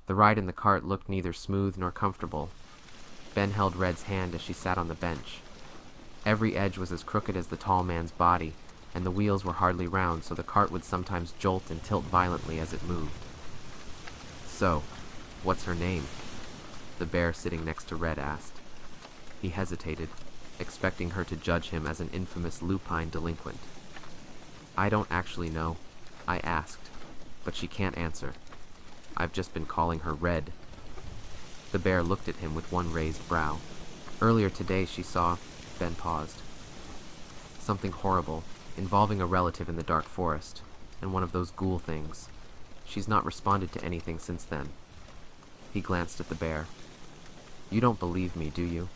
The ride in the cart looked neither smooth nor comfortable. Ben held Red's hand as she sat on the bench. Every edge was as crooked as the tall man's body, and the wheels were hardly round, so the cart would sometimes jolt and tilt violently as it moved. "So, what's her name?" the bear sitting next to Red asked. He hesitated, expecting her to judge him as an infamous lupine delinquent. "I don't actually know. I asked, but she can't answer. I've just been calling her Red." The bear looked at him with one raised brow. Earlier today she saw... Ben paused. "Something horrible, involving a relative in the dark forest, and one of those ghoul things. She's not responded to anything since then." He glanced at the bear. "You don't believe me, do you?"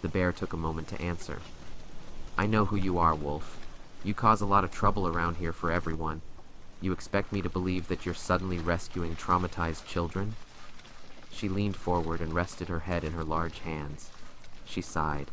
The bear took a moment to answer. "I know who you are, Wolf. You cause a lot of trouble around here for everyone. You expect me to believe that you're suddenly rescuing traumatized children?" She leaned forward and rested her head in her large hands. She sighed.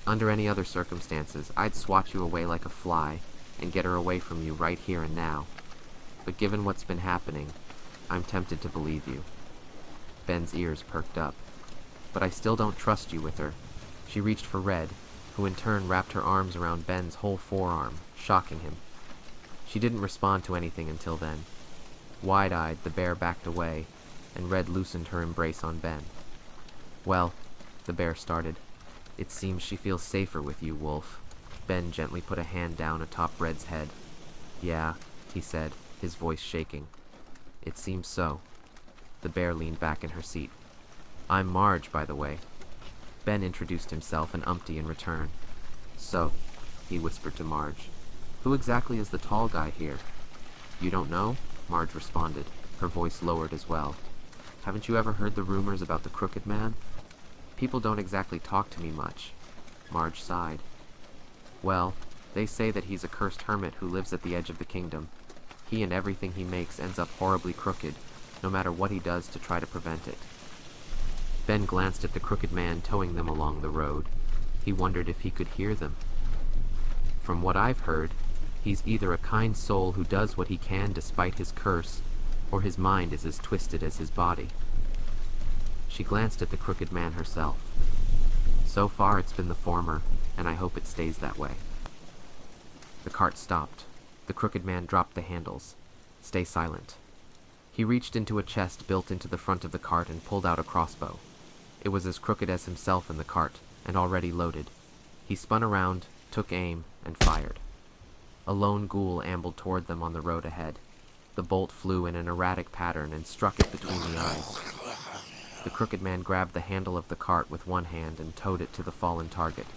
"Under any other circumstances, I'd swat you away like a fly and get her away from you right here and now. But given what's been happening, I'm tempted to believe you." Ben's ears perked up. "But I still don't trust you with her." She reached for Red, who in turn wrapped her arms around Ben's whole forearm, shocking him. She didn't respond to anything until then. Wide-eyed, the bear backed away, and Red loosened her embrace on Ben. "Well," the bear started, "it seems she feels safer with you, Wolf." Ben gently put a hand down atop Red's head. "Yeah," he said, his voice shaking. "It seems so." The bear leaned back in her seat. "I'm Marge, by the way." Ben introduced himself and Umpty in return. "So," he whispered to Marge, "who exactly is the tall guy here?" "You don't know?" Marge responded, her voice lowered as well. "Haven't you ever heard the rumors about the Crooked Man?" "People don't exactly talk to me much." Marge sighed. "Well, they say that he's a cursed hermit who lives at the edge of the kingdom. He and everything he makes ends up horribly crooked, no matter what he does to try to prevent it." Ben glanced at the Crooked Man towing them along the road. He wondered if he could hear them. "From what I've heard, he's either a kind soul who does what he can despite his curse, or his mind is as twisted as his body." She glanced at the Crooked Man herself. "So far it's been the former, and I hope it stays that way." The cart stopped. The Crooked Man dropped the handles. "Stay silent." He reached into a chest built into the front of the cart and pulled out a crossbow. It was as crooked as himself in the cart, and already loaded. He spun around, took aim, and fired. A lone ghoul ambled toward them on the road ahead. The bolt flew in an erratic pattern and struck it between the eyes. The Crooked Man grabbed the handle of the cart with one hand and towed it to the fallen target.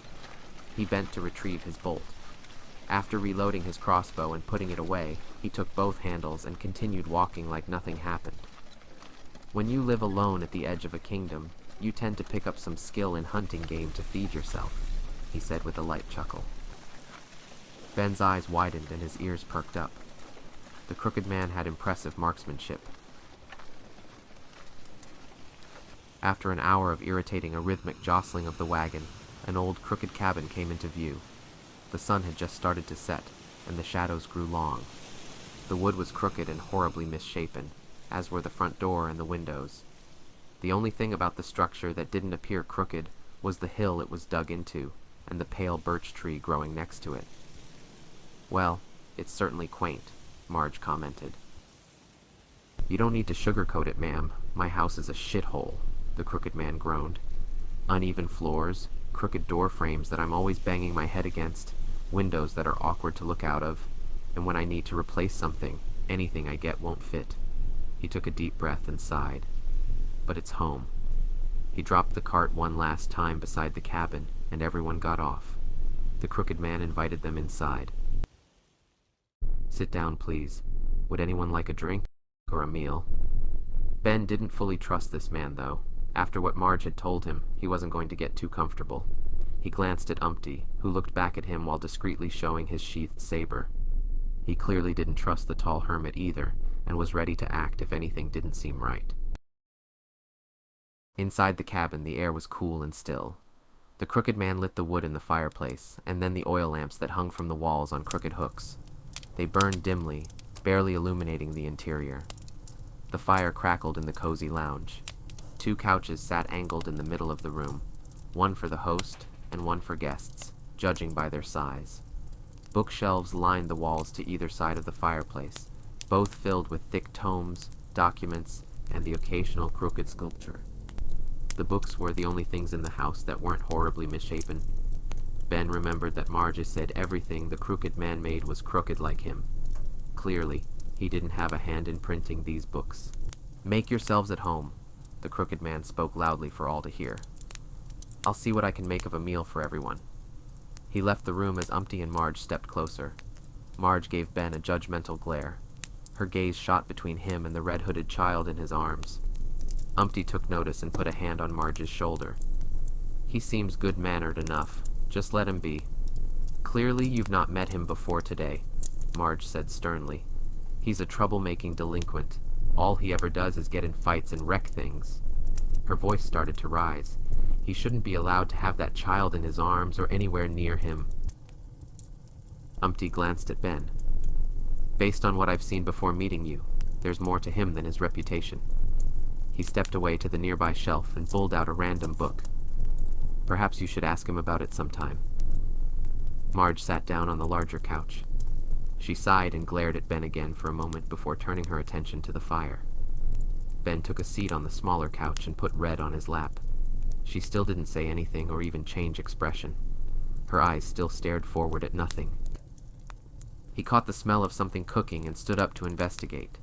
He bent to retrieve his bolt. After reloading his crossbow and putting it away, he took both handles and continued walking like nothing happened. "When you live alone at the edge of a kingdom, you tend to pick up some skill in hunting game to feed yourself," he said with a light chuckle. Ben's eyes widened and his ears perked up. The Crooked Man had impressive marksmanship. After an hour of irritating a rhythmic jostling of the wagon, an old crooked cabin came into view. The sun had just started to set, and the shadows grew long. The wood was crooked and horribly misshapen, as were the front door and the windows. The only thing about the structure that didn't appear crooked was the hill it was dug into, and the pale birch tree growing next to it. "Well, it's certainly quaint," Marge commented. "You don't need to sugarcoat it, ma'am. My house is a shithole," the Crooked Man groaned. "Uneven floors, crooked door frames that I'm always banging my head against, windows that are awkward to look out of, and when I need to replace something, anything I get won't fit." He took a deep breath and sighed. "But it's home." He dropped the cart one last time beside the cabin, and everyone got off. The Crooked Man invited them inside. "Sit down, please. Would anyone like a drink or a meal?" Ben didn't fully trust this man, though. After what Marge had told him, he wasn't going to get too comfortable. He glanced at Umpty, who looked back at him while discreetly showing his sheathed saber. He clearly didn't trust the tall hermit either, and was ready to act if anything didn't seem right. Inside the cabin, the air was cool and still. The Crooked Man lit the wood in the fireplace, and then the oil lamps that hung from the walls on crooked hooks. They burned dimly, barely illuminating the interior. The fire crackled in the cozy lounge. 2 couches sat angled in the middle of the room, one for the host and one for guests, judging by their size. Bookshelves lined the walls to either side of the fireplace, both filled with thick tomes, documents, and the occasional crooked sculpture. The books were the only things in the house that weren't horribly misshapen. Ben remembered that Marge had said everything the crooked man made was crooked like him. Clearly, he didn't have a hand in printing these books. "Make yourselves at home," the crooked man spoke loudly for all to hear. "I'll see what I can make of a meal for everyone." He left the room as Umpty and Marge stepped closer. Marge gave Ben a judgmental glare. Her gaze shot between him and the red-hooded child in his arms. Umpty took notice and put a hand on Marge's shoulder. "He seems good-mannered enough. Just let him be." "Clearly you've not met him before today," Marge said sternly. "He's a troublemaking delinquent. All he ever does is get in fights and wreck things." Her voice started to rise. "He shouldn't be allowed to have that child in his arms or anywhere near him." Umpty glanced at Ben. "Based on what I've seen before meeting you, there's more to him than his reputation." He stepped away to the nearby shelf and pulled out a random book. "Perhaps you should ask him about it sometime." Marge sat down on the larger couch. She sighed and glared at Ben again for a moment before turning her attention to the fire. Ben took a seat on the smaller couch and put Red on his lap. She still didn't say anything or even change expression. Her eyes still stared forward at nothing. He caught the smell of something cooking and stood up to investigate.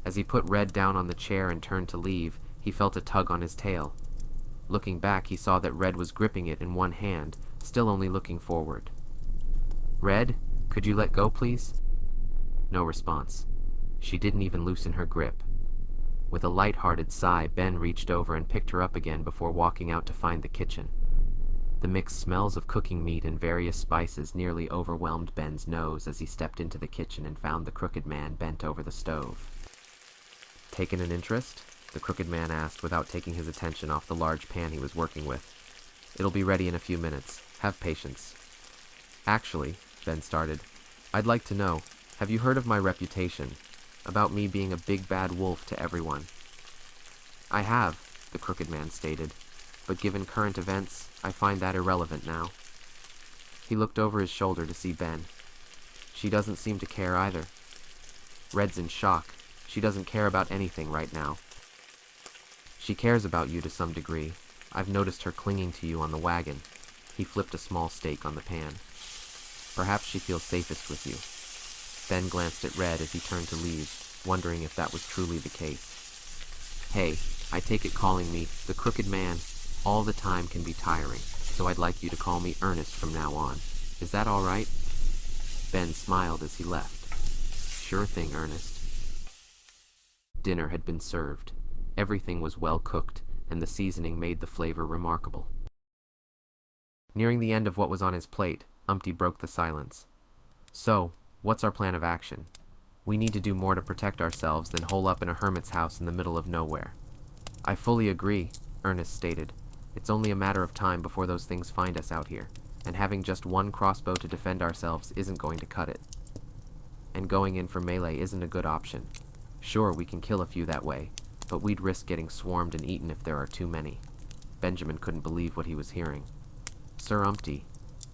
As he put Red down on the chair and turned to leave, he felt a tug on his tail. Looking back, he saw that Red was gripping it in one hand, still only looking forward. "Red, could you let go, please?" No response. She didn't even loosen her grip. With a light-hearted sigh, Ben reached over and picked her up again before walking out to find the kitchen. The mixed smells of cooking meat and various spices nearly overwhelmed Ben's nose as he stepped into the kitchen and found the crooked man bent over the stove. "Taken an interest?" the crooked man asked without taking his attention off the large pan he was working with. "It'll be ready in a few minutes. Have patience." "Actually," Ben started, "I'd like to know, have you heard of my reputation? About me being a big bad wolf to everyone?" "I have," the crooked man stated, "but given current events, I find that irrelevant now." He looked over his shoulder to see Ben. "She doesn't seem to care either." Red's in shock. "She doesn't care about anything right now." "She cares about you to some degree. I've noticed her clinging to you on the wagon." He flipped a small steak on the pan. "Perhaps she feels safest with you." Ben glanced at Red as he turned to leave, wondering if that was truly the case. "Hey, I take it calling me the crooked man all the time can be tiring, so I'd like you to call me Ernest from now on. Is that all right?" Ben smiled as he left. "Sure thing, Ernest." Dinner had been served. Everything was well cooked, and the seasoning made the flavor remarkable. Nearing the end of what was on his plate, Umpty broke the silence. "So, what's our plan of action? We need to do more to protect ourselves than hole up in a hermit's house in the middle of nowhere." "I fully agree," Ernest stated. "It's only a matter of time before those things find us out here, and having just one crossbow to defend ourselves isn't going to cut it. And going in for melee isn't a good option. Sure, we can kill a few that way, but we'd risk getting swarmed and eaten if there are too many." Benjamin couldn't believe what he was hearing. "Sir Umpty,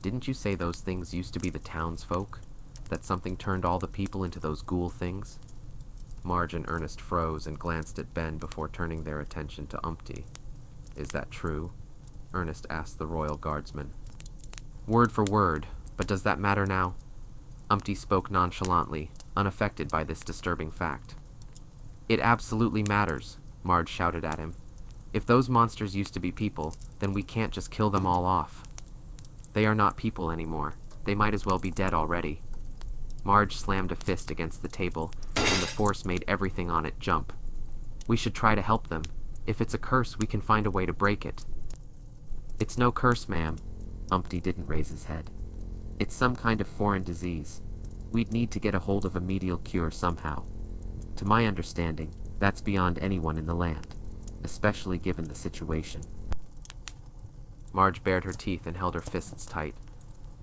didn't you say those things used to be the townsfolk? That something turned all the people into those ghoul things?" Marge and Ernest froze and glanced at Ben before turning their attention to Umpty. "Is that true?" Ernest asked the royal guardsman. "Word for word, but does that matter now?" Umpty spoke nonchalantly, unaffected by this disturbing fact. "It absolutely matters," Marge shouted at him. "If those monsters used to be people, then we can't just kill them all off. They are not people anymore. They might as well be dead already." Marge slammed a fist against the table, and the force made everything on it jump. "We should try to help them. If it's a curse, we can find a way to break it." "It's no curse, ma'am." Umpty didn't raise his head. "It's some kind of foreign disease. We'd need to get a hold of a medial cure somehow. To my understanding, that's beyond anyone in the land, especially given the situation." Marge bared her teeth and held her fists tight.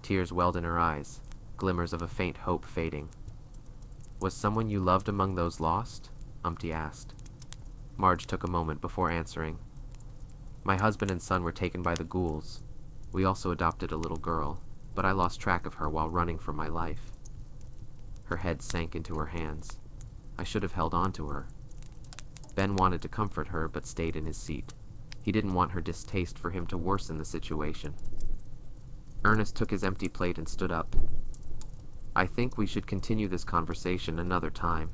Tears welled in her eyes, glimmers of a faint hope fading. "Was someone you loved among those lost?" Umpty asked. Marge took a moment before answering. My husband and son were taken by the ghouls. We also adopted a little girl, but I lost track of her while running for my life. Her head sank into her hands. I should have held on to her. Ben wanted to comfort her, but stayed in his seat. He didn't want her distaste for him to worsen the situation. Ernest took his empty plate and stood up. I think we should continue this conversation another time.